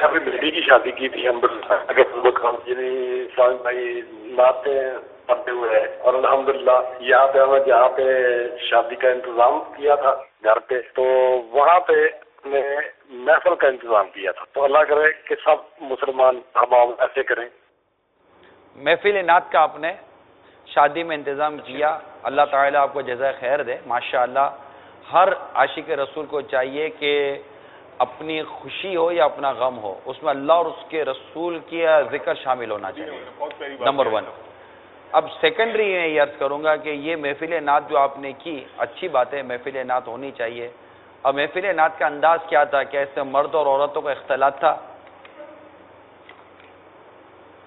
یہاں پہ بیٹی کی شادی کی تھی ہم اسلام بھائی نعتیں پڑھتے ہوئے اور الحمدللہ یہاں پہ ہمیں جہاں پہ شادی کا انتظام کیا تھا گھر پہ، تو وہاں پہ نے محفل کا انتظام کیا تھا. تو اللہ کرے کہ سب مسلمان احباب ایسے کریں. محفل نعت کا آپ نے شادی میں انتظام کیا، اللہ تعالیٰ آپ کو جزائے خیر دے. ماشاءاللہ ہر عاشق رسول کو چاہیے کہ اپنی خوشی ہو یا اپنا غم ہو، اس میں اللہ اور اس کے رسول کی ذکر شامل ہونا چاہیے، نمبر 1. اب سیکنڈری میں یہ عرض کروں گا کہ یہ محفل نعت جو آپ نے کی اچھی بات ہے، محفل نعت ہونی چاہیے. اب محفل نعت کا انداز کیا تھا؟ کیا اس سے مرد اور عورتوں کا اختلاط تھا؟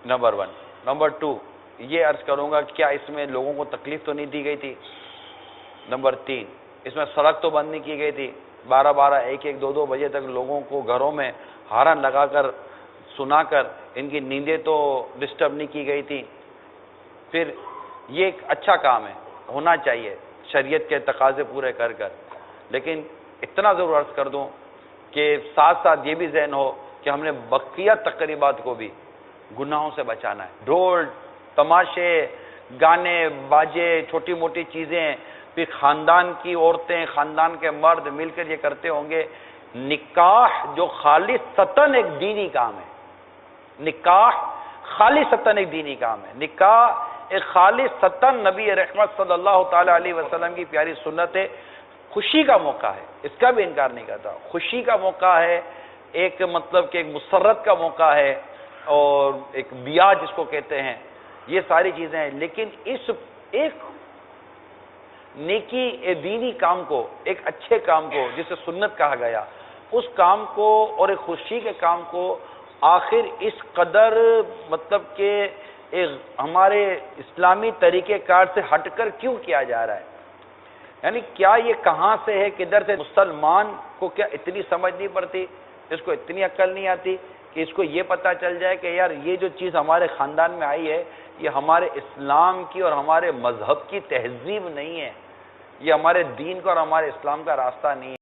نمبر 1. نمبر 2 یہ عرض کروں گا کیا اس میں لوگوں کو تکلیف تو نہیں دی گئی تھی؟ نمبر 3 اس میں سڑک تو بند نہیں کی گئی تھی؟ 12 1 2 بجے تک لوگوں کو گھروں میں ہارن لگا کر سنا کر ان کی نیندیں تو ڈسٹرب نہیں کی گئی تھی؟ پھر یہ ایک اچھا کام ہے، ہونا چاہیے شریعت کے تقاضے پورے کر کر. لیکن اتنا ضرور عرض کر دوں کہ ساتھ ساتھ یہ بھی ذہن ہو کہ ہم نے بقیہ تقریبات کو بھی گناہوں سے بچانا ہے. ڈھول تماشے گانے باجے چھوٹی موٹی چیزیں، پھر خاندان کی عورتیں خاندان کے مرد مل کر یہ کرتے ہوں گے. نکاح جو خالصتاً ایک دینی کام ہے، نکاح خالصتاً ایک دینی کام ہے. نکاح ایک خالصتاً نبی رحمت صلی اللہ تعالی علیہ وسلم کی پیاری سنت ہے. خوشی کا موقع ہے، اس کا بھی انکار نہیں کرتا. خوشی کا موقع ہے، ایک مطلب کہ ایک مسرت کا موقع ہے، اور ایک بیاہ جس کو کہتے ہیں، یہ ساری چیزیں ہیں. لیکن اس ایک نیکی دینی کام کو، ایک اچھے کام کو جسے سنت کہا گیا، اس کام کو اور ایک خوشی کے کام کو آخر اس قدر مطلب کہ ایک ہمارے اسلامی طریقہ کار سے ہٹ کر کیوں کیا جا رہا ہے؟ یعنی کیا یہ کہاں سے ہے، کدھر سے؟ مسلمان کو کیا اتنی سمجھ نہیں پڑتی، اس کو اتنی عقل نہیں آتی کہ اس کو یہ پتہ چل جائے کہ یار یہ جو چیز ہمارے خاندان میں آئی ہے یہ ہمارے اسلام کی اور ہمارے مذہب کی تہذیب نہیں ہے، یہ ہمارے دین کا اور ہمارے اسلام کا راستہ نہیں ہے.